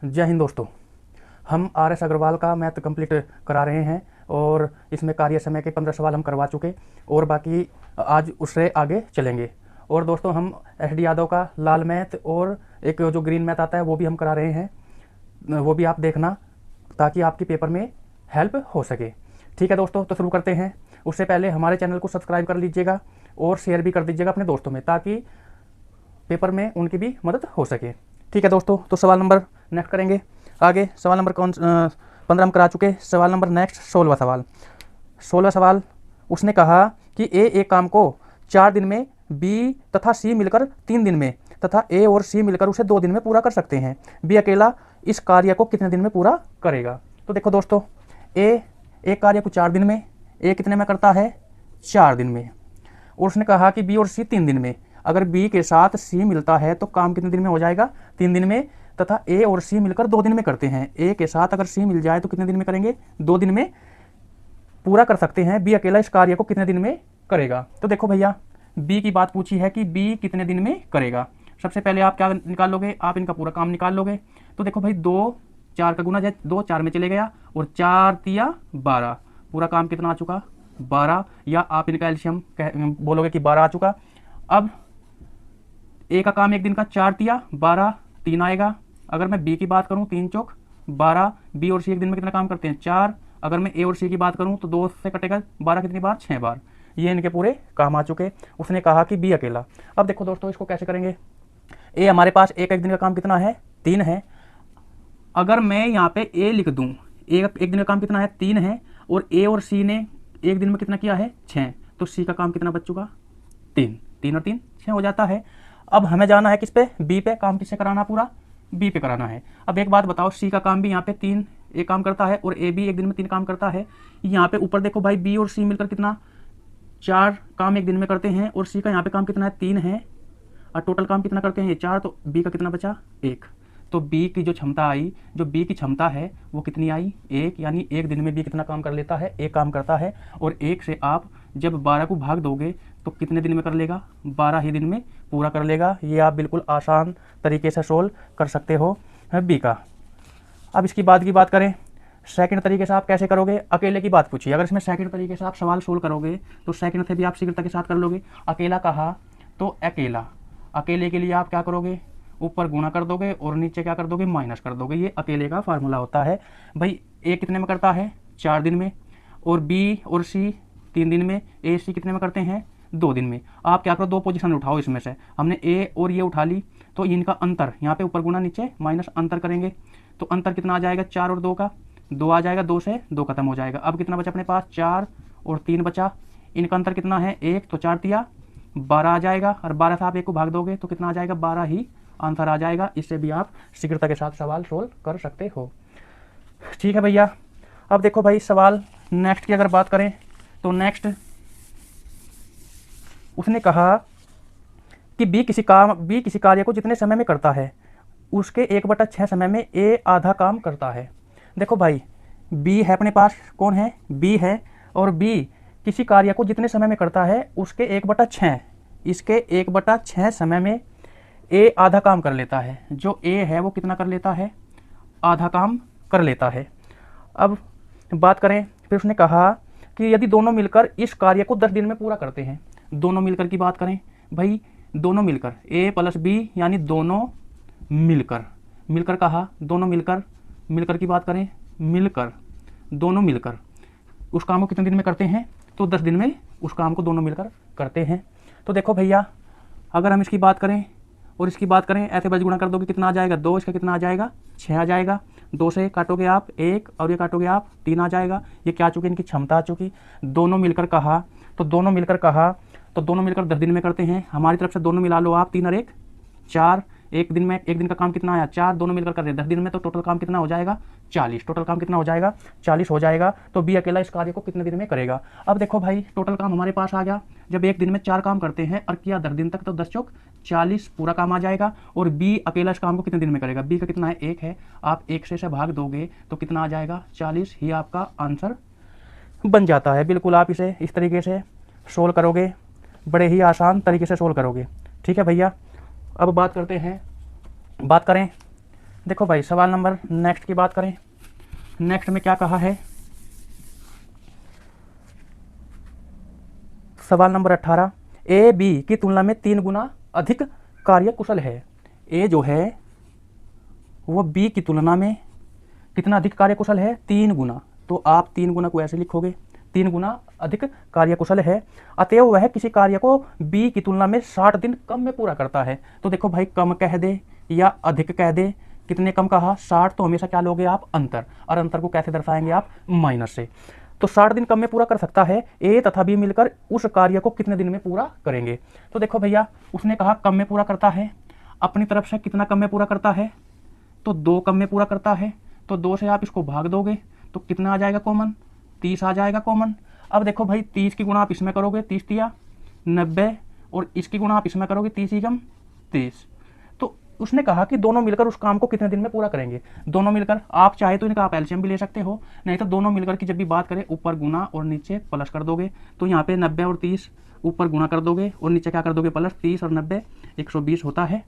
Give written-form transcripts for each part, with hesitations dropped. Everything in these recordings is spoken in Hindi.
जय हिंद दोस्तों। हम RS अग्रवाल का मैथ कंप्लीट करा रहे हैं और इसमें कार्य समय के 15 सवाल हम करवा चुके और बाकी आज उससे आगे चलेंगे। और दोस्तों हम SD यादव का लाल मैथ और एक जो ग्रीन मैथ आता है वो भी हम करा रहे हैं, वो भी आप देखना ताकि आपकी पेपर में हेल्प हो सके। ठीक है दोस्तों, तो शुरू करते हैं। उससे पहले हमारे चैनल को सब्सक्राइब कर लीजिएगा और शेयर भी कर दीजिएगा अपने दोस्तों में ताकि पेपर में उनकी भी मदद हो सके। ठीक है दोस्तों, तो सवाल नंबर नेक्स्ट करेंगे। आगे सवाल नंबर 15 हम करा चुके। सवाल नंबर नेक्स्ट 16वां सवाल उसने कहा कि ए एक काम को 4 दिन में, बी तथा सी मिलकर 3 दिन में तथा ए और सी मिलकर उसे 2 दिन में पूरा कर सकते हैं। बी अकेला इस कार्य को कितने दिन में पूरा करेगा। तो देखो दोस्तों, ए एक कार्य को 4 दिन में, ए कितने में करता है 4 दिन में, और उसने कहा कि बी और सी 3 दिन में। अगर बी के साथ सी मिलता है तो काम कितने दिन में हो जाएगा 3 दिन में, तथा ए और सी मिलकर 2 दिन में करते हैं। ए के साथ अगर सी मिल जाए तो कितने दिन में करेंगे 2 दिन में पूरा कर सकते हैं। बी अकेला इस कार्य को कितने दिन में करेगा। तो देखो भैया, बी की बात पूछी है कि बी कितने दिन में करेगा। सबसे पहले आप क्या निकाल लोगे, आप इनका पूरा काम निकाल लोगे। तो देखो भाई 2 4 का गुना, 2 4 में चले गया और 4 तिया 12, पूरा काम कितना आ चुका 12, या आप इनका एल्शियम बोलोगे कि 12 आ चुका। अब ए का काम एक दिन का 4 तिया 12, 3 आएगा। अगर मैं बी की बात करूं 3 चौक 12, बी और सी एक दिन में कितना काम करते हैं 4। अगर मैं ए और सी की बात करूं तो 2 से कटेगा 12 कितनी बार 6 बार। ये इनके पूरे काम आ चुके। उसने कहा कि बी अकेला। अब देखो दोस्तों, इसको कैसे करेंगे। ए हमारे पास एक दिन का काम कितना है 3 है। अगर मैं यहाँ पे ए लिख दूं, एक दिन का काम कितना है 3 है, और ए और सी ने एक दिन में कितना किया है 6, तो सी का काम कितना बच चुका 3 और 3 6 हो जाता है। अब हमें जाना है किस पे, बी पे। काम किससे कराना, पूरा बी पे कराना है। अब एक बात बताओ, सी का काम भी यहाँ पे 3 एक काम करता है और ए भी एक दिन में 3 काम करता है। यहाँ पे ऊपर देखो भाई, बी और सी मिलकर कितना 4 काम एक दिन में करते हैं, और सी का यहाँ पे काम कितना है 3 है, और टोटल काम कितना करते हैं ये 4, तो बी का कितना बचा 1। तो बी की जो क्षमता आई, जो बी की क्षमता है वो कितनी आई 1, यानी एक दिन में बी कितना काम कर लेता है 1 काम करता है। और 1 से आप जब 12 को भाग दोगे तो कितने दिन में कर लेगा 12 ही दिन में पूरा कर लेगा। ये आप बिल्कुल आसान तरीके से सोल्व कर सकते हो बी का। अब इसकी बाद की बात करें, सेकंड तरीके से आप कैसे करोगे। अकेले की बात पूछिए, अगर इसमें सेकंड तरीके से आप सवाल सोल्व करोगे तो सेकंड से भी आप शीघ्रता के साथ कर लोगे। अकेला कहा तो अकेला, अकेले के लिए आप क्या करोगे, ऊपर गुणा कर दोगे और नीचे क्या कर दोगे माइनस कर दोगे। ये अकेले का फार्मूला होता है भाई। ए कितने में करता है 4 दिन में, और बी और सी 3 दिन में, ए सी कितने में करते हैं 2 दिन में। आप क्या करो, 2 पोजीशन उठाओ। इसमें से हमने ए और ये उठा ली, तो इनका अंतर यहाँ पे ऊपर गुणा नीचे माइनस अंतर करेंगे तो अंतर कितना आ जाएगा 4 और 2 का 2 आ जाएगा, 2 से 2 खत्म हो जाएगा। अब कितना बचा अपने पास 4 और 3 बचा। इनका अंतर कितना है 1, तो 4 तिया 12 आ जाएगा, और 12 से आप 1 को भाग दोगे तो कितना आ जाएगा 12 ही आंसर आ जाएगा। इससे भी आप शीघ्रता के साथ सवाल सोल्व कर सकते हो। ठीक है भैया। अब देखो भाई, सवाल नेक्स्ट की अगर बात करें तो नेक्स्ट उसने कहा कि बी किसी कार्य को जितने समय में करता है उसके 1/6 समय में ए आधा काम करता है। देखो भाई, बी है अपने पास, कौन है बी है, और बी किसी कार्य को जितने समय में करता है उसके 1/6, इसके 1/6 समय में ए आधा काम कर लेता है। जो ए है वो कितना कर लेता है आधा काम कर लेता है। अब बात करें, फिर उसने कहा कि यदि दोनों मिलकर इस कार्य को 10 दिन में पूरा करते हैं। दोनों मिलकर की बात करें भाई, दोनों मिलकर ए प्लस बी, यानी दोनों मिलकर, मिलकर कहा दोनों मिलकर, मिलकर की बात करें मिलकर, दोनों मिलकर उस काम को कितने दिन में करते हैं तो 10 दिन में उस काम को दोनों मिलकर करते हैं। तो देखो भैया, अगर हम इसकी बात करें और इसकी बात करें, ऐसे बज गुणा कर दोगे कितना आ जाएगा 2, इसका कितना आ जाएगा 6 आ जाएगा। 2 से काटोगे आप 1 और ये काटोगे आप 3 आ जाएगा। ये क्या आ चुकी, इनकी क्षमता आ चुकी। दोनों मिलकर कहा तो दोनों मिलकर 10 दिन में करते हैं। हमारी तरफ से दोनों मिला लो आप, 3 और 1 4, एक दिन का काम कितना आया 4, दोनों मिलकर कर रहे हैं 10 दिन में, तो टोटल काम कितना हो जाएगा 40। टोटल काम कितना हो जाएगा 40 हो जाएगा। तो बी अकेला इस कार्य को कितने दिन में करेगा। अब देखो भाई, टोटल काम हमारे पास आ गया। जब एक दिन में 4 काम करते हैं और किया 10 दिन तक, तो 10 चौक 40 पूरा काम आ जाएगा। और बी अकेला इस काम को कितने दिन में करेगा, बी का कितना है 1 है, आप 1 से भाग दोगे तो कितना आ जाएगा 40 ही आपका आंसर बन जाता है। बिल्कुल आप इसे इस तरीके से सोल्व करोगे, बड़े ही आसान तरीके से सोल्व करोगे। ठीक है भैया। अब बात करें देखो भाई सवाल नंबर नेक्स्ट की बात करें। नेक्स्ट में क्या कहा है, सवाल नंबर 18, ए बी की तुलना में 3 गुना अधिक कार्यकुशल है। ए जो है वो बी की तुलना में कितना अधिक कार्यकुशल है, 3 गुना। तो आप 3 गुना को ऐसे लिखोगे, 3 गुना अधिक कार्यकुशल है, अतएव वह किसी कार्य को बी की तुलना में 60 दिन कम में पूरा करता है। तो देखो भाई कम कह दे या अधिक कह दे, कितने कम कहा 60, तो हमेशा क्या लोगे आप, अंतर। और अंतर को कैसे दर्शाएंगे आप, माइनस से। तो 60 दिन कम में पूरा कर सकता है, ए तथा बी मिलकर उस कार्य को कितने दिन में पूरा करेंगे। तो देखो भैया उसने कहा कम में पूरा करता है, अपनी तरफ से कितना कम में पूरा करता है, तो 2 कम में पूरा करता है। तो 2 से आप इसको भाग दोगे तो कितना आ जाएगा कॉमन, 30 आ जाएगा कॉमन। अब देखो भाई 30 की गुणा आप इसमें करोगे, 30 तिया 90, और इसकी गुणा आप इसमें करोगे, 30 एकम 30। तो उसने कहा कि दोनों मिलकर उस काम को कितने दिन में पूरा करेंगे। दोनों मिलकर आप चाहे तो इनका आप एलसीएम भी ले सकते हो, नहीं तो दोनों मिलकर की जब भी बात करें ऊपर गुना और नीचे प्लस कर दोगे। तो यहाँ पे 90 और 30 ऊपर गुणा कर दोगे और नीचे क्या कर दोगे प्लस, 30 और 90 120 होता है।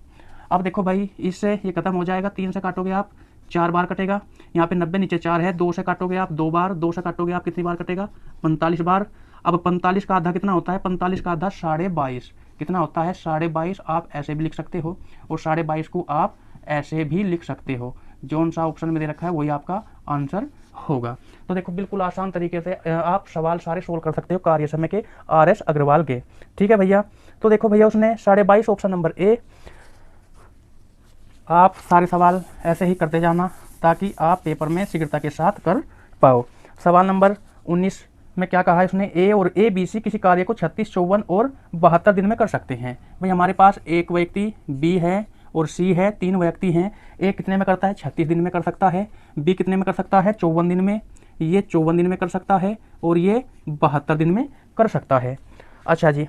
अब देखो भाई इससे ये खत्म हो जाएगा, 3 से काटोगे आप 4 बार कटेगा, यहाँ पे 90 नीचे 4 है, 2 से काटोगे आप 2 बार, 2 से काटोगे आप कितनी बार कटेगा, 45 बार। अब 45 का आधा कितना होता है, 45 का आधा 22.5 कितना होता है, 22.5। आप ऐसे भी लिख सकते हो और 22.5 को आप ऐसे भी लिख सकते हो। जोन सा ऑप्शन में दे रखा है वही आपका आंसर होगा। तो देखो बिल्कुल आसान तरीके से आप सवाल सारे सोल्व कर सकते हो कार्य समय के RS अग्रवाल के। ठीक है भैया। तो देखो भैया उसने 22.5 ऑप्शन नंबर ए। आप सारे सवाल ऐसे ही करते जाना ताकि आप पेपर में शीघ्रता के साथ कर पाओ। सवाल नंबर 19 में क्या कहा है उसने, ए और ए बी सी किसी कार्य को 36, 54 और 72 दिन में कर सकते हैं। भाई हमारे पास एक व्यक्ति बी है और सी है, 3 व्यक्ति हैं। ए कितने में करता है, 36 दिन में कर सकता है। बी कितने में कर सकता है, 54 दिन में। ये 54 दिन में कर सकता है और ये 72 दिन में कर सकता है। अच्छा जी,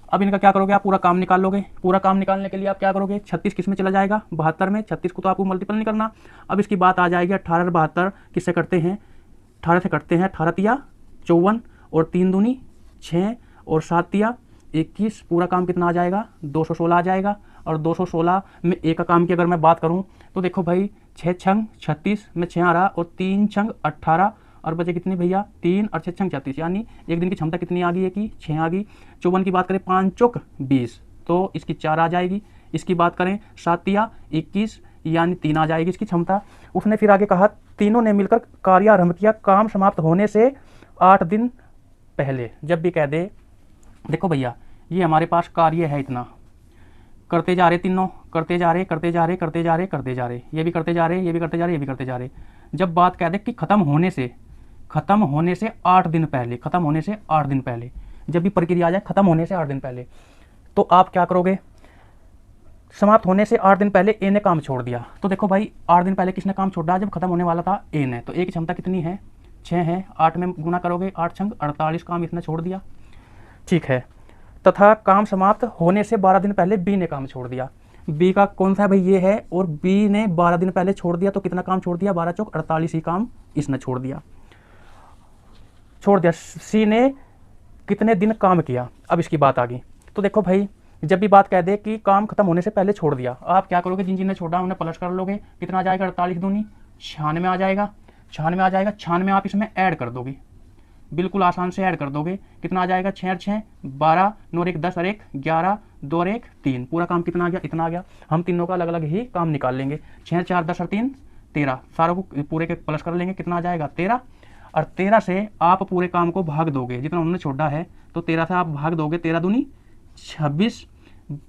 अब इनका क्या करोगे, आप पूरा काम निकाल लोगे। पूरा काम निकालने के लिए आप क्या करोगे, 36 किस में चला जाएगा, 72 में। 36 को तो आपको मल्टीपल नहीं करना। अब इसकी बात आ जाएगी 18 और 72 किससे करते हैं, 18 से करते हैं। 18 तिया 54 और 3 दूनी 6 और 7 तिया 21। पूरा काम कितना आ जाएगा, 216 आ जाएगा। और 216 में एक का काम की अगर मैं बात करूं तो देखो भाई 6 छंग 36 में 6 आ रहा और 3 छंग 18 और बचे कितनी भैया, 3 और 6 छंग 36, यानी एक दिन की क्षमता कितनी आ गई है कि 6 आ गई। 54 की बात करें 5 चौक 20 तो इसकी 4 आ जाएगी। इसकी बात करें 7 तिया 21 यानी 3 आ जाएगी इसकी क्षमता। उसने फिर आगे कहा तीनों ने मिलकर कार्य आरंभ किया काम समाप्त होने से 8 दिन पहले। जब भी कह दे देखो भैया ये हमारे पास कार्य है इतना, करते जा रहे तीनों, करते जा रहे करते जा रहे करते जा रहे करते जा रहे, ये भी करते जा रहे, ये भी करते जा रहे, ये भी करते जा रहे। जब बात कह दे कि खत्म होने से 8 दिन पहले, खत्म होने से 8 दिन पहले, जब भी प्रक्रिया आ जाए खत्म होने से 8 दिन पहले, तो आप क्या करोगे, समाप्त होने से 8 दिन पहले ए ने काम छोड़ दिया। तो देखो भाई 8 दिन पहले किसने काम छोड़ा, जब खत्म होने वाला था ए ने। तो ए की क्षमता कितनी है, 6 है। 8 में गुना करोगे 8 छंग 48 काम इसने छोड़ दिया। ठीक है। तथा काम समाप्त होने से 12 दिन पहले बी ने काम छोड़ दिया। बी का कौन सा है भाई, ये है। और बी ने 12 दिन पहले छोड़ दिया तो कितना काम छोड़ दिया, 12 चौक 48 ही काम इसने छोड़ दिया। सी ने कितने दिन काम किया, अब इसकी बात आ गई। तो देखो भाई जब भी बात कह दे कि काम खत्म होने से पहले छोड़ दिया, आप क्या करोगे, जिन जिन ने छोड़ा उन्हें प्लस कर लोगे। कितना आ जाएगा, 48 दूनी 96 आ जाएगा। 96 आ जाएगा। 96 आप इसमें ऐड कर दोगे, बिल्कुल आसान से ऐड कर दोगे। कितना आ जाएगा, 6 और 6 12, 9 और 1 10 और 1 11, 2 और 1 3। पूरा काम कितना आ गया, इतना आ गया। हम तीनों का अलग अलग ही काम निकाल लेंगे। 6 4 10 और 3 13, सारों को पूरे के प्लस कर लेंगे। कितना आ जाएगा, 13। और 13 से आप पूरे काम को भाग दोगे, जितना उन्होंने छोड़ा है तो 13 से आप भाग दोगे। 13 दूनी 26,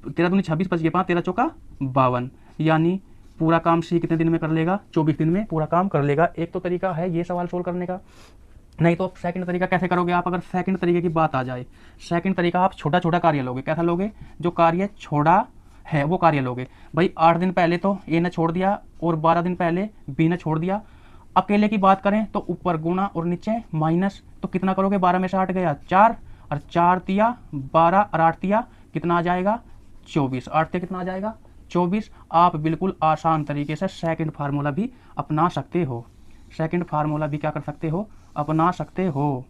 13 दूनी 26 बच गए 5, 13 चौका 52, यानी पूरा काम सी कितने दिन में कर लेगा, 24 दिन में पूरा काम कर लेगा। एक तो तरीका है ये सवाल सोल्व करने का। नहीं तो सेकंड तरीका कैसे करोगे आप, अगर सेकंड तरीके की बात आ जाए, सेकंड तरीका आप छोटा छोटा कार्य लोगे। कैसा लोगे, जो कार्य छोड़ा है वो कार्य लोगे। भाई 8 दिन पहले तो ए ने छोड़ दिया और 12 दिन पहले बी ने छोड़ दिया। अकेले की बात करें तो ऊपर गुणा और नीचे माइनस, तो कितना करोगे, 12 में से 8 गया 4 और 4 तिया 12 और 8 तिया कितना आ जाएगा, 24। 8 तिया कितना आ जाएगा, 24। आप बिल्कुल आसान तरीके से सेकंड फार्मूला भी अपना सकते हो। सेकंड फार्मूला भी क्या कर सकते हो, अपना सकते हो।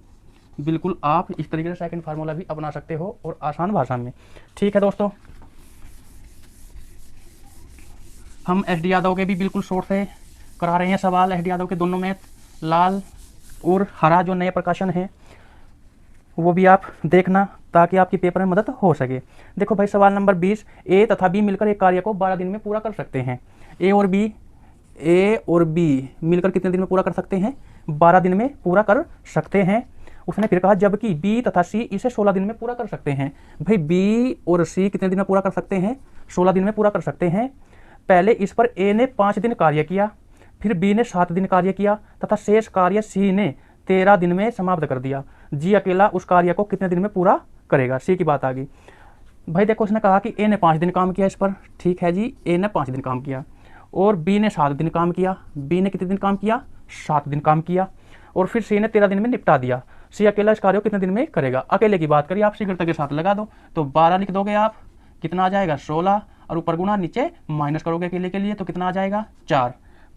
बिल्कुल आप इस तरीके से सेकंड फार्मूला भी अपना सकते हो और आसान भाषा में। ठीक है दोस्तों, हम एस डी यादव के भी बिल्कुल शॉर्ट से करा रहे हैं सवाल। एस डी यादव के दोनों मैथ, लाल और हरा जो नए प्रकाशन हैं वो भी आप देखना ताकि आपकी पेपर में मदद हो सके। देखो भाई सवाल नंबर 20, ए तथा बी मिलकर एक कार्य को 12 दिन में पूरा कर सकते हैं। ए और बी मिलकर कितने दिन में पूरा कर सकते हैं? 12 दिन में पूरा कर सकते हैं। उसने फिर कहा जबकि बी तथा सी इसे 16 दिन में पूरा कर सकते हैं। भाई बी और सी कितने दिन में पूरा कर सकते हैं? 16 दिन में पूरा कर सकते हैं। पहले इस पर ए ने 5 दिन कार्य किया, फिर बी ने 7 दिन कार्य किया तथा शेष कार्य सी ने 13 दिन में समाप्त कर दिया। जी अकेला उस कार्य को कितने दिन में पूरा करेगा? सी की बात आ गई। भाई देखो उसने कहा कि ए ने 5 दिन काम किया इस पर, ठीक है जी, ए ने 5 दिन काम किया और बी ने 7 दिन काम किया। बी ने कितने दिन काम किया? 7 दिन काम किया और फिर सी ने 13 दिन में निपटा दिया। सी अकेला इस कार्य को कितने दिन में करेगा? अकेले की बात करिए आप, शीघ्रता के साथ लगा दो तो 12 लिख दोगे आप, कितना आ जाएगा 16 और ऊपर गुणा नीचे माइनस करोगे अकेले के लिए तो कितना आ जाएगा 4।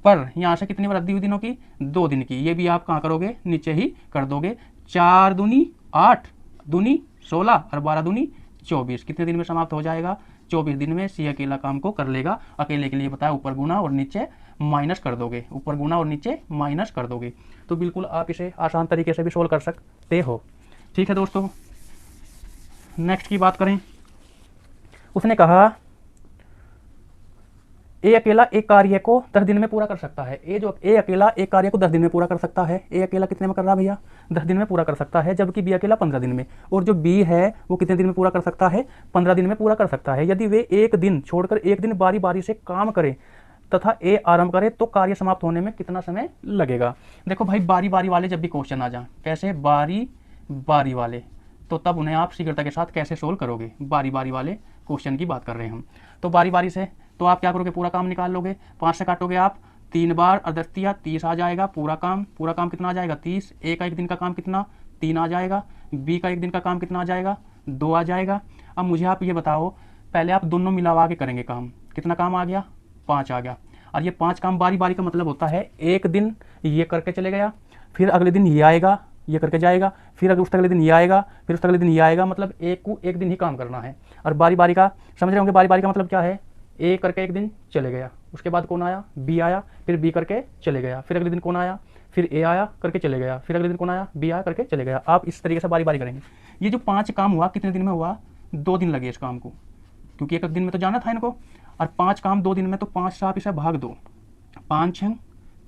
पर यहाँ से कितनी वृद्धि हुई दिनों की? 2 दिन की। ये भी आप कहाँ करोगे? नीचे ही कर दोगे। 4 दूनी 8, दूनी 16 और 12 दूनी 24। कितने दिन में समाप्त हो जाएगा? 24 दिन में सी अकेला काम को कर लेगा। अकेले के लिए बताया ऊपर गुना और नीचे माइनस कर दोगे, ऊपर गुना और नीचे माइनस कर दोगे तो बिल्कुल आप इसे आसान तरीके से भी सोल्व कर सकते हो। ठीक है दोस्तों, नेक्स्ट की बात करें। उसने कहा ए अकेला एक कार्य को 10 दिन में पूरा कर सकता है। ए अकेला एक कार्य को 10 दिन में पूरा कर सकता है। ए अकेला कितने में कर रहा है भैया? 10 दिन में पूरा कर सकता है, जबकि बी अकेला 15 दिन में। और जो बी है वो कितने दिन में पूरा कर सकता है? 15 दिन में पूरा कर सकता है। यदि वे एक दिन छोड़कर एक दिन बारी बारी से काम करें तथा ए आरंभ करे तो कार्य समाप्त होने में कितना समय लगेगा? देखो भाई बारी बारी वाले जब भी क्वेश्चन आ जाए, कैसे बारी बारी वाले, तो तब उन्हें आप शीघ्रता के साथ कैसे सोल्व करोगे? बारी बारी वाले क्वेश्चन की बात कर रहे हैं हम। तो बारी बारी से तो आप क्या करोगे? पूरा काम निकाल लोगे। 5 से काटोगे आप 3 बार और 10 तिया 30 आ जाएगा पूरा काम कितना आ जाएगा? 30। ए का एक दिन का काम कितना? 3 आ जाएगा। बी का एक दिन का काम कितना आ जाएगा? 2 आ जाएगा। अब मुझे आप ये बताओ, पहले आप दोनों मिलावा के करेंगे काम, कितना काम आ गया? 5 आ गया। और ये 5 काम बारी बारी का मतलब होता है एक दिन ये करके चले गया, फिर अगले दिन ये आएगा, ये करके जाएगा, फिर अगर उस अगले दिन ये आएगा, फिर उस अगले दिन ये आएगा, मतलब एक को एक दिन ही काम करना है। और बारी बारी का समझ रहे होंगे, बारी बारी का मतलब क्या है? ए करके एक दिन चले गया, उसके बाद कौन आया? बी आया, फिर बी करके चले गया, फिर अगले दिन कौन आया? फिर ए आया करके चले गया, फिर अगले दिन कौन आया? बी आया करके चले गया। आप इस तरीके से बारी बारी करेंगे। ये जो 5 काम हुआ कितने दिन में हुआ? 2 दिन लगे इस काम को, क्योंकि एक दिन में तो जाना था इनको। और 5 काम 2 दिन में, तो 5 से आप इसे भाग दो, 5 6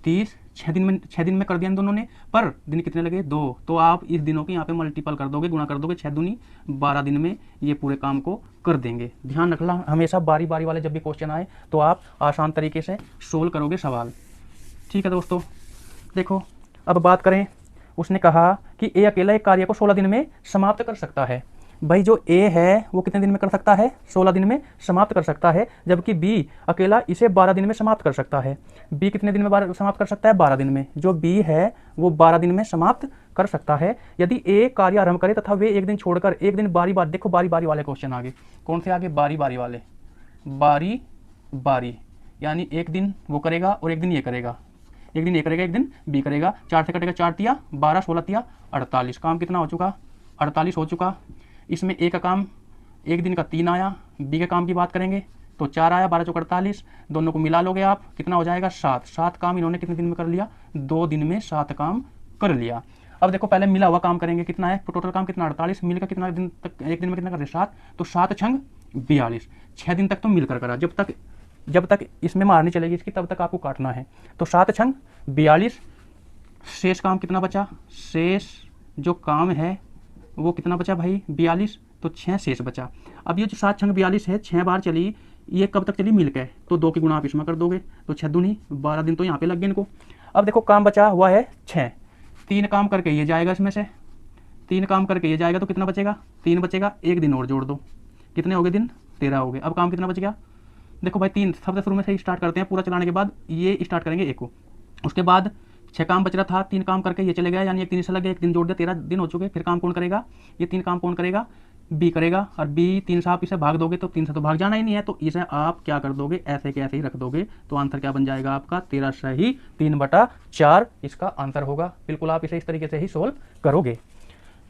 30, 6 दिन में कर दिया इन दोनों ने। पर दिन कितने लगे? 2। तो आप इस दिनों के यहाँ पे मल्टीपल कर दोगे, गुणा कर दोगे, 6 दूनी 12 दिन में ये पूरे काम को कर देंगे। ध्यान रखना हमेशा बारी बारी वाले जब भी क्वेश्चन आए तो आप आसान तरीके से सोल्व करोगे सवाल। ठीक है दोस्तों, देखो अब बात करें। उसने कहा कि ए अकेला एक कार्य को 16 दिन में समाप्त कर सकता है। भाई जो ए है वो कितने दिन में कर सकता है? 16 दिन में समाप्त कर सकता है, जबकि बी अकेला इसे 12 दिन में समाप्त कर सकता है। बी कितने दिन में समाप्त कर सकता है? 12 दिन में। जो बी है वो 12 दिन में समाप्त कर सकता है। यदि ए कार्य आरंभ करे तथा वे एक दिन छोड़कर एक दिन बारी बारी, देखो बारी बारी वाले क्वेश्चन आगे कौन से? आगे बारी बारी वाले, बारी बारी यानी एक दिन वो करेगा और एक दिन ये करेगा, एक दिन ये करेगा एक दिन बी करेगा। 4 से कटेगा 4 तिया 12, 16 तिया 48। काम कितना हो चुका? 48 हो चुका। इसमें ए का काम एक दिन का 3 आया, बी के काम की बात करेंगे तो 4 आया, 12 चौक 48, दोनों को मिला लोगे आप, कितना हो जाएगा? 7। 7 काम इन्होंने कितने दिन में कर लिया? 2 दिन में 7 काम कर लिया। अब देखो पहले मिला हुआ काम करेंगे, कितना है टोटल काम? कितना? 48। मिलकर कितना दिन तक एक दिन में कितना कर रहे? 7। तो 7 छंग 42, 6 दिन तक तो मिलकर करा। जब तक इसमें मारनी चलेगी इसकी तब तक आपको काटना है। तो 7 छंग 42। शेष काम कितना बचा? शेष जो काम है वो कितना बचा भाई? 42। तो 6 शेष बचा। अब ये जो 7 छंग 42 है, 6 बार चली, ये कब तक चली? मिलकर तो 2 की गुणा आप इसमें कर दोगे तो 6 दूनी 12 दिन तो यहाँ पे लग गए इनको। अब देखो काम बचा हुआ है 6, 3 काम करके ये जाएगा, इसमें से 3 काम करके ये जाएगा तो कितना बचेगा? 3 बचेगा। एक दिन और जोड़ दो, कितने हो गए दिन? 13 हो गए। अब काम कितना बच गया? देखो भाई 3 सबसे शुरू में से स्टार्ट करते हैं, पूरा चलाने के बाद ये स्टार्ट करेंगे 1 को, उसके बाद 6 काम बच रहा था, 3 काम करके ये चले गया, यानी एक दिन से लगे, एक दिन जोड़ दिया, 13 दिन हो चुके। फिर काम कौन करेगा? ये 3 काम कौन करेगा? बी करेगा। और बी 3 से आप इसे भाग दोगे तो 3 से तो भाग जाना ही नहीं है, तो इसे आप क्या कर दोगे? ऐसे के ऐसे ही रख दोगे। तो आंसर क्या बन जाएगा आपका? 13 सही 3/4 इसका आंसर होगा। बिल्कुल आप इसे इस तरीके से ही सोल्व करोगे।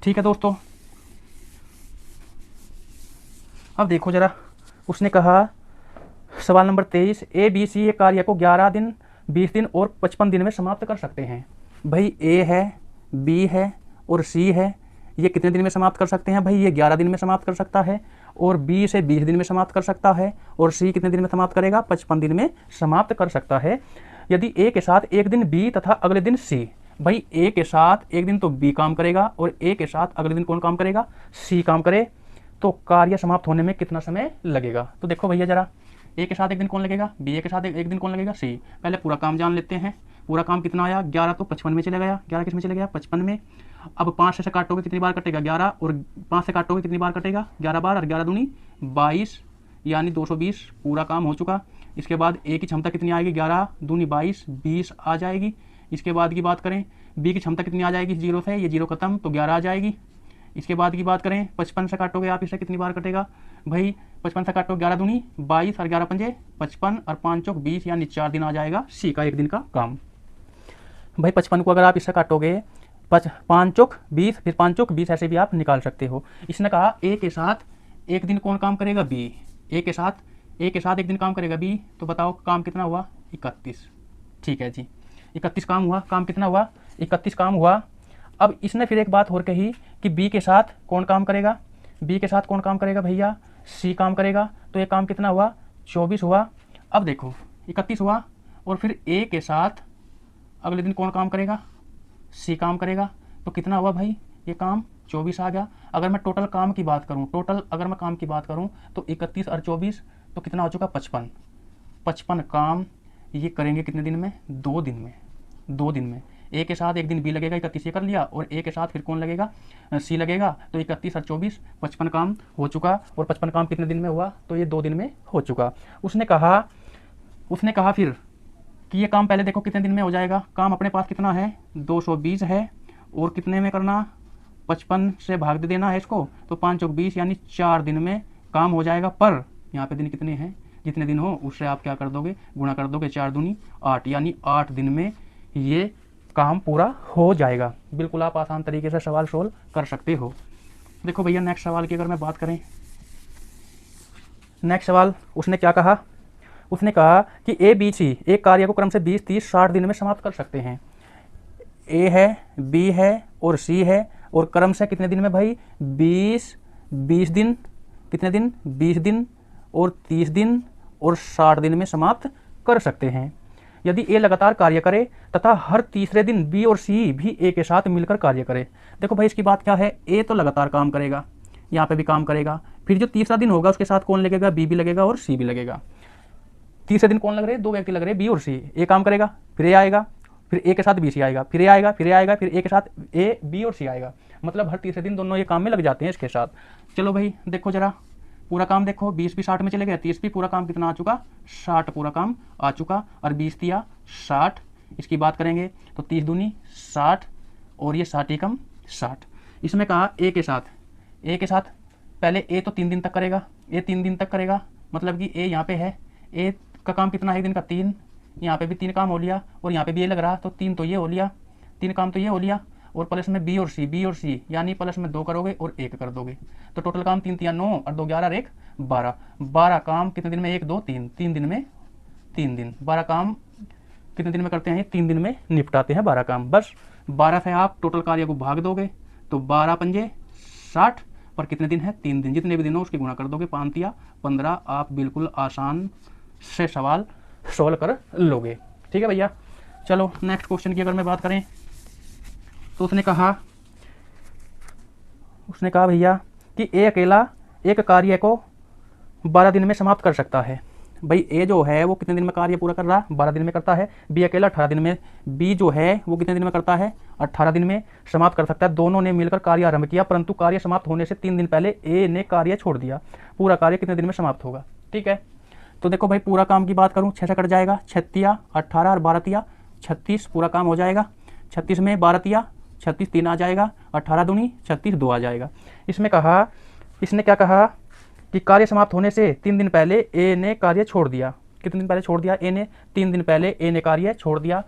ठीक है दोस्तों, अब देखो जरा, उसने कहा सवाल नंबर 23, ए बी सी एक कार्य को 11 दिन 20 दिन और 55 दिन में समाप्त कर सकते हैं। भाई ए है, बी है और सी है, ये कितने दिन में समाप्त कर सकते हैं? भाई ये 11 दिन में समाप्त कर सकता है, और बी से 20 दिन में समाप्त कर सकता है, और सी कितने दिन में समाप्त करेगा? 55 दिन में समाप्त कर सकता है। यदि ए के साथ एक दिन बी तथा अगले दिन सी, भाई ए के साथ एक दिन तो बी काम करेगा और ए के साथ अगले दिन कौन काम करेगा? सी काम करे, तो कार्य समाप्त होने में कितना समय लगेगा? तो देखो भैया जरा, ए के साथ एक दिन कौन लगेगा? बी ए के साथ एक दिन कौन लगेगा? सी। पहले पूरा काम जान लेते हैं। पूरा काम कितना आया? 11 तो 55 में चला गया। 11 किस में चला गया? 55 में। अब 5 से काटोगे कितनी बार कटेगा? 11, और 5 से काटोगे कितनी बार कटेगा? 11 बार, और 11 दूनी 22, यानी 220। पूरा काम हो चुका। इसके बाद ए की क्षमता कितनी आएगी? 11 दूनी 22, 20 आ जाएगी। इसके बाद की बात करें, बी की क्षमता कितनी आ जाएगी? 0 से, ये 0 खत्म, तो 11 आ जाएगी। इसके बाद की बात करें, 55 से काटोगे आप, इससे कितनी बार कटेगा? भाई 55 से काटोगे 11 दूनी 22, और 11 पंजे 55, और 5 चौक 20, यानी 4 दिन आ जाएगा सी का एक दिन का काम। भाई 55 को अगर आप इससे काटोगे 5 चौक 20, फिर 5 चौक 20, ऐसे भी आप निकाल सकते हो। इसने कहा ए के साथ एक दिन कौन काम करेगा? बी। ए के साथ एक दिन काम करेगा बी, तो बताओ काम कितना हुआ? 31। ठीक है जी, 31 काम हुआ। काम कितना हुआ? 31 काम हुआ। अब इसने फिर एक बात और कही कि बी के साथ कौन काम करेगा? बी के साथ कौन काम करेगा भैया? सी काम करेगा। तो ये काम कितना हुआ? 24 हुआ। अब देखो 31 हुआ, और फिर ए के साथ अगले दिन कौन काम करेगा? सी काम करेगा। तो कितना हुआ भाई? ये काम 24 आ गया। अगर मैं टोटल काम की बात करूं, तो 31 और 24, तो कितना हो चुका? 55। 55 काम ये करेंगे कितने दिन में? 2 दिन में। 2 दिन में। ए के साथ एक दिन बी लगेगा, 31 ये कर लिया, और ए के साथ फिर कौन लगेगा? सी लगेगा। तो 31 और 24, 55 काम हो चुका। और 55 काम कितने दिन में हुआ? तो ये 2 दिन में हो चुका। उसने कहा फिर कि ये काम पहले देखो कितने दिन में हो जाएगा। काम अपने पास कितना है? 220 है, और कितने में करना? 55 से भाग दे देना है इसको, तो 5 चौक 20, यानी 4 दिन में काम हो जाएगा। पर यहाँ पे दिन कितने हैं? जितने दिन हो उससे आप क्या कर दोगे? गुणा कर दोगे। 4 दूनी 8, यानी 8 दिन में ये काम पूरा हो जाएगा। बिल्कुल आप आसान तरीके से सवाल सोल्व कर सकते हो। देखो भैया नेक्स्ट सवाल की अगर मैं बात करें, नेक्स्ट सवाल उसने क्या कहा? उसने कहा कि ए बी सी एक कार्य को क्रम से 20, 30, 60 दिन में समाप्त कर सकते हैं। ए है, बी है और सी है, और क्रम से कितने दिन में भाई? 20 दिन, कितने दिन? 20 दिन और 30 दिन और 60 दिन में समाप्त कर सकते हैं। यदि ए लगातार कार्य करे तथा हर तीसरे दिन बी और सी भी ए के साथ मिलकर कार्य करे। देखो भाई इसकी बात क्या है? ए तो लगातार काम करेगा, यहाँ पे भी काम करेगा, फिर जो तीसरा दिन होगा उसके साथ कौन लगेगा? बी भी लगेगा और सी भी लगेगा। तीसरे दिन कौन लग रहे हैं? 2 व्यक्ति लग रहे हैं, बी और सी। ए काम करेगा, फिर ए आएगा, फिर ए के साथ बी सी आएगा, फिर ए आएगा, फिर ए आएगा, फिर ए के साथ ए बी और सी आएगा। मतलब हर तीसरे दिन दोनों ये काम में लग जाते हैं इसके साथ। चलो भाई देखो जरा पूरा काम देखो, 20 भी 60 में चले गए, 30 भी पूरा काम कितना आ चुका? 60 पूरा काम आ चुका, और 20 दिया 60। इसकी बात करेंगे तो 30 दूनी 60, और ये 60 एकम 60। इसमें कहा ए के साथ पहले ए तो 3 दिन तक करेगा, ए 3 दिन तक करेगा, मतलब कि ए यहाँ पे है, ए का काम कितना है? एक दिन का 3, यहाँ पे भी 3 काम हो लिया, और यहाँ पे भी ये लग रहा, तो 3 तो ये हो लिया, 3 काम तो ये हो लिया, और प्लस में बी और सी, यानी प्लस में 2 करोगे और 1 कर दोगे, तो टोटल काम 3 3 9 और 2 11 और 1 12। 12 काम कितने दिन में? 1 2 3, 3 दिन में 3 दिन। 12 काम कितने दिन में करते हैं? 3 दिन में निपटाते हैं 12 काम। बस 12 से आप टोटल कार्य को भाग दोगे, तो 12 पंजे 60, पर कितने दिन है? 3 दिन। जितने भी दिन हो उसकी गुणा कर दोगे, 5 या 15। आप बिल्कुल आसान से सवाल सोल्व कर लोगे। ठीक है भैया। चलो नेक्स्ट क्वेश्चन की अगर मैं बात करें, तो उसने कहा भैया कि ए अकेला एक कार्य को 12 दिन में समाप्त कर सकता है। भाई ए जो है वो कितने दिन में कार्य पूरा कर रहा? 12 दिन में करता है। बी अकेला 18 दिन में, बी जो है वो कितने दिन में करता है? 18 दिन में समाप्त कर सकता है। दोनों ने मिलकर कार्य आरंभ किया, परंतु कार्य समाप्त होने से 3 दिन पहले ए ने कार्य छोड़ दिया। पूरा कार्य कितने दिन में समाप्त होगा? ठीक है, तो देखो भाई पूरा काम की बात करूँ, 6 से कट जाएगा, 36 18 और 12 तिया 36, पूरा काम हो जाएगा। 36 में 12 तिया 36 3 आ जाएगा, 18 दूनी 36 2 आ जाएगा। इसमें कहा, इसने क्या कहा कि कार्य समाप्त होने से 3 दिन पहले ए ने कार्य छोड़ दिया। कितने दिन पहले छोड़ दिया? ए ने 3 दिन पहले ए ने कार्य छोड़ दिया।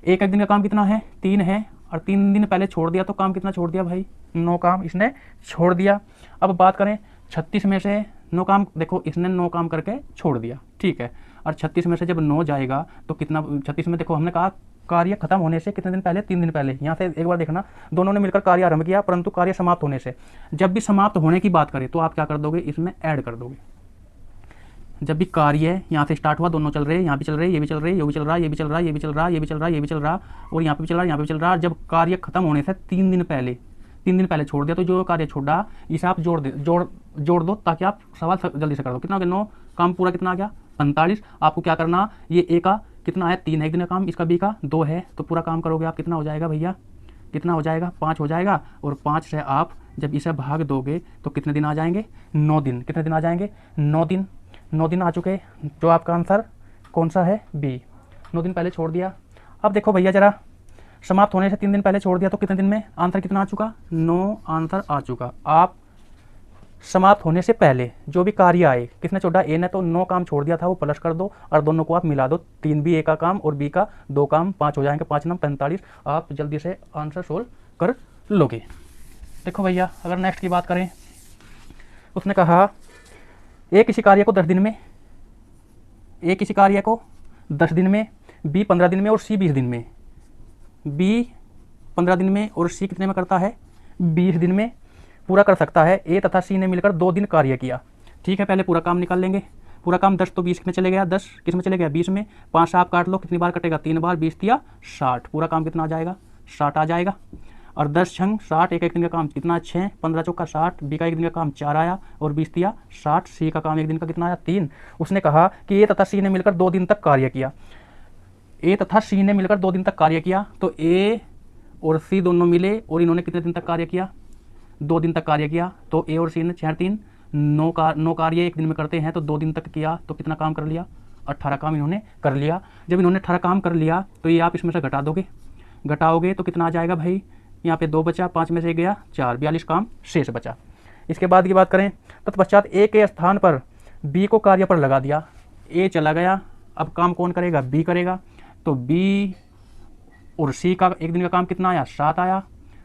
एक दिन का काम कितना है? 3 है, और 3 दिन पहले छोड़ दिया, तो काम कितना छोड़ दिया भाई? 9 काम इसने छोड़ दिया। अब बात करें 36 में से 9 काम, देखो इसने 9 काम करके छोड़ दिया, ठीक है। और 36 में से जब 9 जाएगा तो कितना, 36 में देखो हमने कहा कार्य खत्म होने से कितने दिन पहले, 3 दिन पहले। यहाँ से एक बार देखना, दोनों ने मिलकर कार्य आरंभ किया, परंतु कार्य समाप्त होने से, जब भी समाप्त होने की बात करें तो आप क्या कर दोगे, इसमें ऐड कर दोगे। जब भी कार्य यहाँ से स्टार्ट हुआ, दोनों चल रहे हैं, यहाँ भी चल रहे हैं, ये भी चल रहे हैं, ये भी चल रहा है, ये भी चल रहा है, ये भी चल रहा है, ये भी चल रहा है, ये भी चल रहा, और यहाँ पे भी चल रहा है, यहाँ पे भी चल रहा है। जब कार्य खत्म होने से 3 दिन पहले छोड़ दिया, तो जो कार्य छोड़ा इसे आप जोड़ दो, ताकि आप सवाल जल्दी से कर दो। कितना हो गया, 9 काम पूरा कितना आ गया, 45। आपको क्या करना, ये ए का कितना है, 3 है एक दिन का काम, इसका बी का 2 है, तो पूरा काम करोगे आप, कितना हो जाएगा भैया, कितना हो जाएगा, 5 हो जाएगा। और 5 से आप जब इसे भाग दोगे तो कितने दिन आ जाएंगे, 9 दिन। कितने दिन आ जाएंगे, 9 दिन। 9 दिन आ चुके, जो आपका आंसर कौन सा है, बी। 9 दिन पहले छोड़ दिया। अब देखो भैया जरा, समाप्त होने से 3 दिन पहले छोड़ दिया तो कितने दिन में आंसर कितना आ चुका, 9 आंसर आ चुका। आप समाप्त होने से पहले जो भी कार्य आए, किसने छोड़ा, ए ने, तो 9 काम छोड़ दिया था, वो प्लस कर दो और दोनों को आप मिला दो। 3 भी ए का काम और बी का 2 काम, 5 हो जाएंगे, 5 9 45। आप जल्दी से आंसर सोल्व कर लोगे। देखो भैया, अगर नेक्स्ट की बात करें, उसने कहा ए किसी कार्य को 10 दिन में, ए किसी कार्य को 10 दिन में, बी 15 दिन में और सी 20 दिन में। बी 15 दिन में और सी कितने में करता है, 20 दिन में पूरा कर सकता है। ए तथा सी ने मिलकर 2 दिन कार्य किया, ठीक है। पहले पूरा काम निकाल लेंगे। पूरा काम 10 तो 20 में चले गया, 10 किस में चले गया, 20 में। 5 से आप काट लो, कितनी बार कटेगा, 3 बार, 20 दिया 60। पूरा काम कितना आ जाएगा, 60 आ जाएगा। और 10 छंग 60, एक दिन का काम कितना, 6, 15 चौका 60। बी का एक दिन का काम 4 आया और 20 दिया 60। सी का काम एक दिन का कितना आया, 3। उसने कहा कि ए तथा सी ने मिलकर 2 दिन तक कार्य किया। ए तथा सी ने मिलकर 2 दिन तक कार्य किया, तो ए और सी दोनों मिले और इन्होंने कितने दिन तक कार्य किया, 2 दिन तक कार्य किया। तो ए और सी ने 6 3 9 कार्य एक दिन में करते हैं, तो 2 दिन तक किया, तो कितना काम कर लिया, 18 काम इन्होंने कर लिया। जब इन्होंने 18 काम कर लिया तो ये आप इसमें से घटा दोगे, घटाओगे तो कितना आ जाएगा भाई, यहाँ पे 2 बचा, 5 में से गया 4, 42 काम शेष बचा। इसके बाद की बात करें, तत्पश्चात ए के स्थान पर बी को कार्य पर लगा दिया। ए चला गया, अब काम कौन करेगा, बी करेगा। तो बी और सी का एक दिन का काम कितना आया, 7 आया।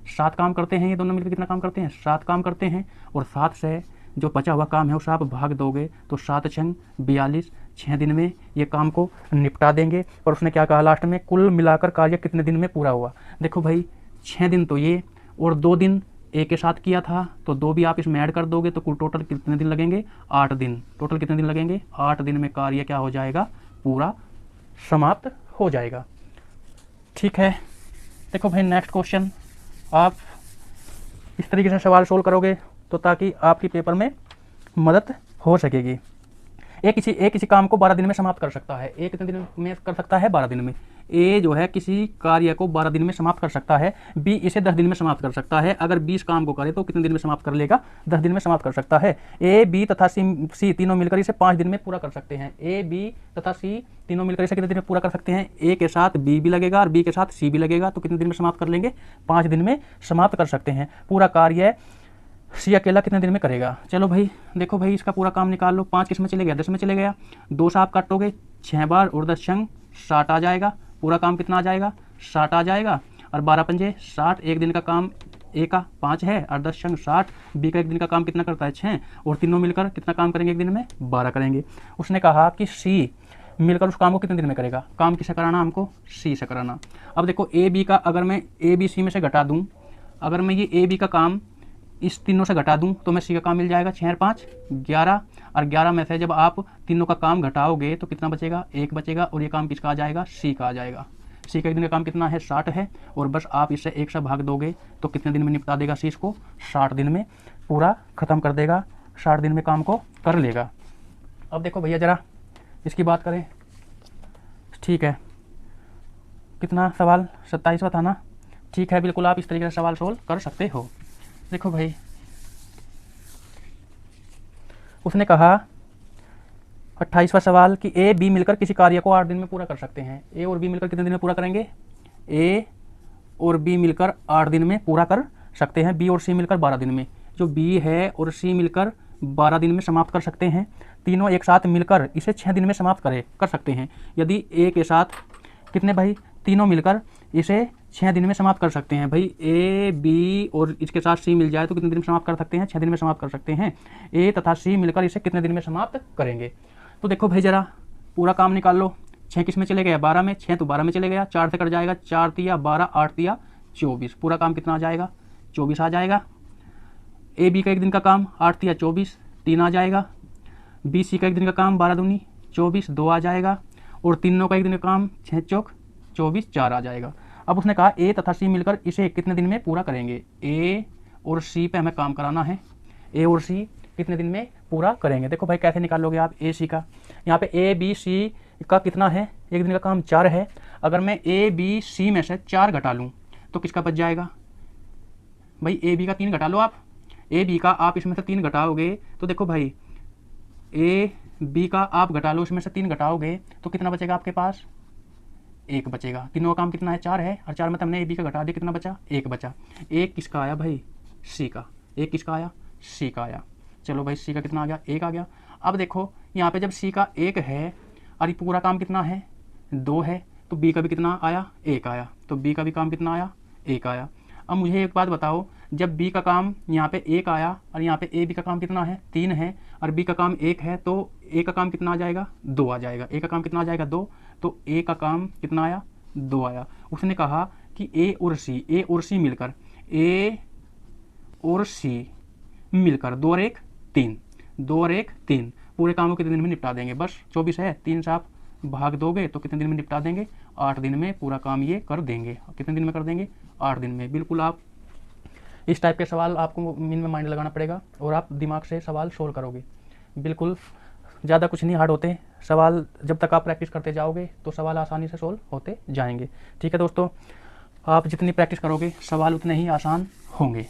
7 काम करते हैं ये दोनों मिलकर, कितना काम करते हैं, 7 काम करते हैं। और 7 से जो बचा हुआ काम है उसे आप भाग दोगे, तो 7 छंग 42, 6 दिन में ये काम को निपटा देंगे। पर उसने क्या कहा लास्ट में, कुल मिलाकर कार्य कितने दिन में पूरा हुआ। देखो भाई, 6 दिन तो ये और 2 दिन ए के साथ किया था, तो 2 भी आप इसमें ऐड कर दोगे, तो कुल टोटल कितने दिन लगेंगे, 8 दिन। टोटल कितने दिन लगेंगे, 8 दिन में कार्य क्या हो जाएगा, पूरा समाप्त हो जाएगा, ठीक है। देखो भाई, नेक्स्ट क्वेश्चन आप इस तरीके से सवाल सोल्व करोगे तो ताकि आपकी पेपर में मदद हो सकेगी। ए किसी काम को 12 दिन में समाप्त कर सकता है। ए कितने दिन में कर सकता है, 12 दिन में। ए जो है किसी कार्य को 12 दिन में समाप्त कर सकता है। बी इसे 10 दिन में समाप्त कर सकता है। अगर 20 काम को करे तो कितने दिन में समाप्त कर लेगा, 10 दिन में समाप्त कर सकता है। ए बी तथा सी तीनों मिलकर इसे 5 दिन में पूरा कर सकते हैं। ए बी तथा सी तीनों मिलकर इसे कितने दिन में पूरा कर सकते हैं, ए के साथ बी भी लगेगा और बी के साथ सी भी लगेगा, तो कितने दिन में समाप्त कर लेंगे, 5 दिन में समाप्त कर सकते हैं। पूरा कार्य सी अकेला कितने दिन में करेगा। चलो भाई, देखो भाई, इसका पूरा काम निकाल लो। 5 किस में चले गया, 10 में चले गया। 2 से आप काटोगे 6 बार और 10 छंग 60 आ जाएगा। पूरा काम कितना आ जाएगा, 60 आ जाएगा। और 12 पंजे 60, एक दिन का काम ए का 5 है और 10 छंग 60। बी का एक दिन का काम कितना करता है, 6, और तीनों मिलकर कितना काम करेंगे एक दिन में, 12 करेंगे। उसने कहा कि सी मिलकर उस काम को कितने दिन में करेगा। काम किसे कराना, हमको सी से कराना। अब देखो, ए बी का अगर मैं ए बी सी में से घटा दूँ, अगर मैं ये ए बी का काम इस तीनों से घटा दूं तो मैं सी का काम मिल जाएगा, 6 और 5 11, और 11 में से जब आप तीनों का काम घटाओगे तो कितना बचेगा, 1 बचेगा, और ये काम किसका आ जाएगा, सी का आ जाएगा। सी का एक दिन का काम कितना है, 60 है, और बस आप इससे 1 से भाग दोगे तो कितने दिन में निपटा देगा सी इसको, 60 दिन में पूरा ख़त्म कर देगा, 60 दिन में काम को कर लेगा। अब देखो भैया जरा इसकी बात करें, ठीक है, कितना सवाल 27वां था ना, ठीक है, बिल्कुल आप इस तरीके से सवाल सोल्व कर सकते हो। देखो भाई, उसने कहा 28वां सवाल कि ए बी मिलकर किसी कार्य को 8 दिन में पूरा कर सकते हैं। ए और बी मिलकर कितने दिन में पूरा करेंगे, ए और बी मिलकर 8 दिन में पूरा कर सकते हैं। बी और सी मिलकर 12 दिन में। जो बी है और सी मिलकर 12 दिन में समाप्त कर सकते हैं। तीनों एक साथ मिलकर इसे 6 दिन में समाप्त कर सकते हैं। यदि ए के साथ कितने भाई, तीनों मिलकर इसे 6 दिन में समाप्त कर सकते हैं। भाई ए बी और इसके साथ सी मिल जाए तो कितने दिन में समाप्त कर सकते हैं? 6 दिन में समाप्त कर सकते हैं। ए तथा सी मिलकर इसे कितने दिन में समाप्त करेंगे? तो देखो भाई जरा पूरा काम निकाल लो। 6 किस में चले गया? 12 में। 6 तो 12 में चले गया, 4 से कट जाएगा, 4 तिया 12, 8 तिया 24। पूरा काम कितना आ जाएगा? 24 आ जाएगा। ए बी का एक दिन का काम 8 तिया 24, 3 आ जाएगा। बी सी का एक दिन का काम 12 दूनी 24, 2 आ जाएगा। और तीनों का एक दिन का काम 6 चौक 24, 4 आ जाएगा। अब उसने कहा ए तथा सी मिलकर इसे कितने दिन में पूरा करेंगे? ए और सी पे हमें काम कराना है। ए और सी कितने दिन में पूरा करेंगे? देखो भाई कैसे निकालोगे आप ए सी का? यहाँ पे ए बी सी का कितना है? एक दिन का काम 4 है। अगर मैं ए बी सी में से 4 घटा लूँ तो किसका बच जाएगा? भाई ए बी का 3 घटा लो आप। ए बी का आप इसमें से 3 घटाओगे तो देखो भाई ए बी का आप घटा लो, इसमें से 3 घटाओगे तो कितना बचेगा आपके पास? 1 बचेगा। तीनों का काम कितना है? 4 है, और 4 में हमने ए बी का घटा दिया, कितना बचा? 1 बचा। 1 किसका आया भाई? सी का। 1 किसका आया? सी का आया। चलो भाई सी का कितना आ गया? 1 आ गया। अब देखो यहाँ पे जब सी का 1 है और ये पूरा काम कितना है? 2 है, तो बी का भी कितना आया? 1 आया। तो बी का भी काम कितना आया? 1 आया। अब मुझे एक बात बताओ, जब बी का काम यहाँ पे 1 आया और यहाँ पे ए बी का काम कितना है? 3 है, और बी का काम 1 है, तो ए का काम कितना आ जाएगा? 2 आ जाएगा। ए का काम कितना आ जाएगा? 2। तो ए का काम कितना आया? 2 आया। उसने कहा कि ए और सी मिलकर, ए और सी मिलकर 2 और 1 3, 2 और 1 3 पूरे काम को कितने दिन में निपटा देंगे? बस 24 है, 3 से आप भाग दोगे तो कितने दिन में निपटा देंगे? 8 दिन में पूरा काम ये कर देंगे। कितने दिन में कर देंगे? 8 दिन में। बिल्कुल आप इस टाइप के सवाल आपको मीन में माइंड लगाना पड़ेगा और आप दिमाग से सवाल सोल्व करोगे। बिल्कुल ज़्यादा कुछ नहीं हार्ड होते सवाल। जब तक आप प्रैक्टिस करते जाओगे तो सवाल आसानी से सोल्व होते जाएंगे। ठीक है दोस्तों, आप जितनी प्रैक्टिस करोगे सवाल उतने ही आसान होंगे।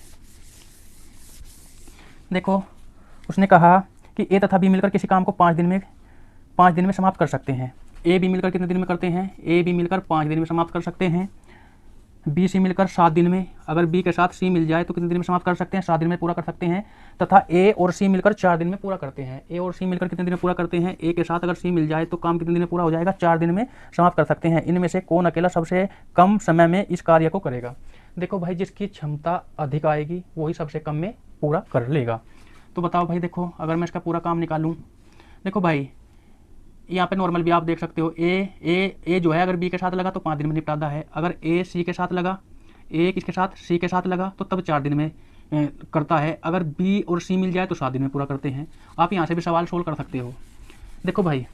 देखो उसने कहा कि ए तथा बी मिलकर किसी काम को 5 दिन में समाप्त कर सकते हैं। ए बी मिलकर कितने दिन में करते हैं? ए बी मिलकर 5 दिन में समाप्त कर सकते हैं। बी सी मिलकर 7 दिन में। अगर बी के साथ सी मिल जाए तो कितने दिन में समाप्त कर सकते हैं? 7 दिन में पूरा कर सकते हैं। तथा ए और सी मिलकर 4 दिन में पूरा करते हैं। ए और सी मिलकर कितने दिन में पूरा करते हैं? ए के साथ अगर सी मिल जाए तो काम कितने दिन में पूरा हो जाएगा? 4 दिन में समाप्त कर सकते हैं। इनमें से कौन अकेला सबसे कम समय में इस कार्य को करेगा? देखो भाई जिसकी क्षमता अधिक आएगी वही सबसे कम में पूरा कर लेगा। तो बताओ भाई, देखो अगर मैं इसका पूरा काम निकालूं, देखो भाई यहाँ पे नॉर्मल भी आप देख सकते हो। ए जो है अगर बी के साथ लगा तो 5 दिन में निपटाता है। अगर ए सी के साथ लगा, ए किसके साथ? सी के साथ लगा तो तब 4 दिन में करता है। अगर बी और सी मिल जाए तो 7 दिन में पूरा करते हैं। आप यहाँ से भी सवाल सोल्व कर सकते हो। देखो भाई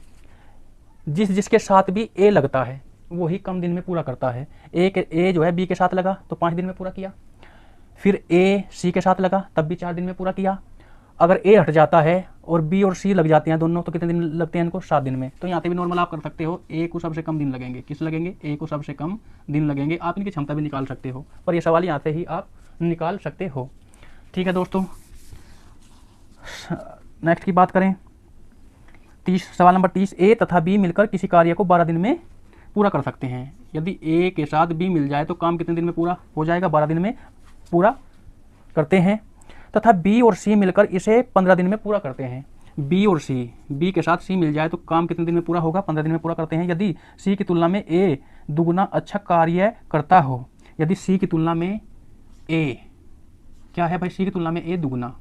जिसके साथ भी ए लगता है वही कम दिन में पूरा करता है। ए जो है बी के साथ लगा तो 5 दिन में पूरा किया। फिर ए सी के साथ लगा तब भी 4 दिन में पूरा किया। अगर ए हट जाता है और बी और सी लग जाते हैं दोनों तो कितने दिन लगते हैं इनको? 7 दिन में। तो यहाँ पे भी नॉर्मल आप कर सकते हो। ए को सबसे कम दिन लगेंगे। किस लगेंगे? ए को सबसे कम दिन लगेंगे। आप इनकी क्षमता भी निकाल सकते हो, पर ये सवाल यहाँ से ही आप निकाल सकते हो। ठीक है दोस्तों, नेक्स्ट की बात करें। सवाल नंबर 30, ए तथा बी मिलकर किसी कार्य को 12 दिन में पूरा कर सकते हैं। यदि ए के साथ बी मिल जाए तो काम कितने दिन में पूरा हो जाएगा? 12 दिन में पूरा करते हैं। तथा बी और सी मिलकर इसे 15 दिन में पूरा करते हैं। बी और सी, बी के साथ सी मिल जाए तो काम कितने दिन में पूरा होगा? 15 दिन में पूरा करते हैं। यदि सी की तुलना में ए दुगुना अच्छा कार्य करता हो, यदि सी की तुलना में ए क्या है भाई? सी की तुलना में ए दुगुना,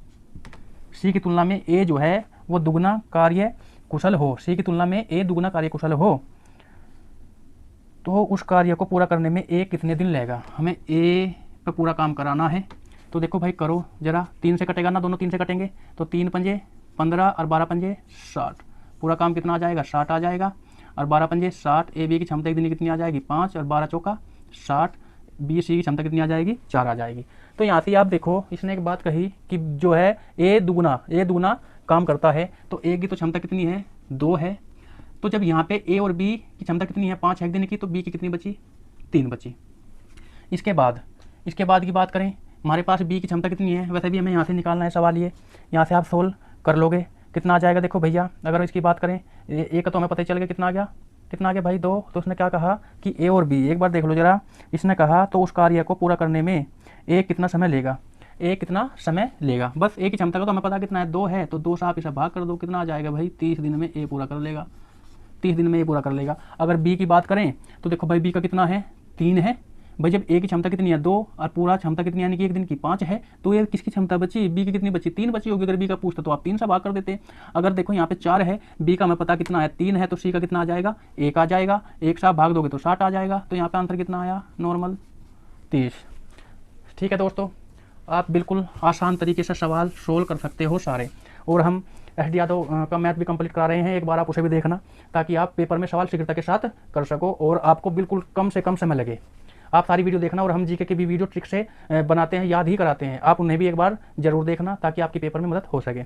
सी की तुलना में ए जो है वो दुगुना कार्य कुशल हो, सी की तुलना में ए दुगुना कार्य कुशल हो, तो उस कार्य को पूरा करने में ए कितने दिन लेगा? हमें ए पे पूरा काम कराना है। तो देखो भाई करो जरा, 3 से कटेगा ना, दोनों 3 से कटेंगे तो 3 पंजे 15 और 12 पंजे 60। पूरा काम कितना आ जाएगा? 60 आ जाएगा। और 12 पंजे 60। ए बी की क्षमता एक दिन कितनी आ जाएगी? 5 और 12 चौका 60। बी सी की क्षमता कितनी आ जाएगी? 4 आ जाएगी। तो यहाँ से आप देखो इसने एक बात कही कि जो है ए दुगुना काम करता है, तो ए की तो क्षमता कितनी है? 2 है। तो जब यहाँ पे ए और बी की क्षमता कितनी है? 5 है एक दिन की, तो बी की कितनी बची? 3 बची। इसके बाद की बात करें, हमारे पास बी की क्षमता कितनी है? वैसे भी हमें यहाँ से निकालना है सवाल ये, यहाँ से आप सोल्व कर लोगे। कितना आ जाएगा? देखो भैया अगर इसकी बात करें, ए का तो हमें पता ही चल गया कितना आ गया भाई? 2। तो उसने क्या कहा कि ए और बी, एक बार देख लो जरा, इसने कहा तो उस कार्य को पूरा करने में ए कितना समय लेगा? ए कितना समय लेगा? बस ए की क्षमता का तो हमें पता कितना है? 2 है, तो 2 से आप इसे भाग कर दो, कितना आ जाएगा भाई? 30 दिन में ए पूरा कर लेगा। 30 दिन में ये पूरा कर लेगा। अगर बी की बात करें तो देखो भाई बी का कितना है? 3 है, भाई जब ए की क्षमता कितनी है 2 और पूरा क्षमता कितनी यानी कि एक दिन की 5 है, तो ये किसकी क्षमता बची, बी की कितनी बची, 3 बची होगी। अगर बी का पूछता तो आप 3 से भाग कर देते। अगर देखो यहाँ पे 4 है, बी का हमें पता कितना है 3 है, तो सी का कितना आ जाएगा 1 आ जाएगा। 1 से आप भाग दोगे तो 60 आ जाएगा। तो यहाँ पे आंसर कितना आया नॉर्मल 30। ठीक है दोस्तों, आप बिल्कुल आसान तरीके से सवाल सोल्व कर सकते हो सारे। और हम एस यादव का मैथ भी कंप्लीट करा रहे हैं, एक बार आप उसे भी देखना ताकि आप पेपर में सवाल शीघ्रता के साथ कर सको और आपको बिल्कुल कम से कम समय लगे। आप सारी वीडियो देखना और हम जीके के भी वीडियो ट्रिक से बनाते हैं, याद ही कराते हैं, आप उन्हें भी एक बार जरूर देखना ताकि आपके पेपर में मदद हो सके।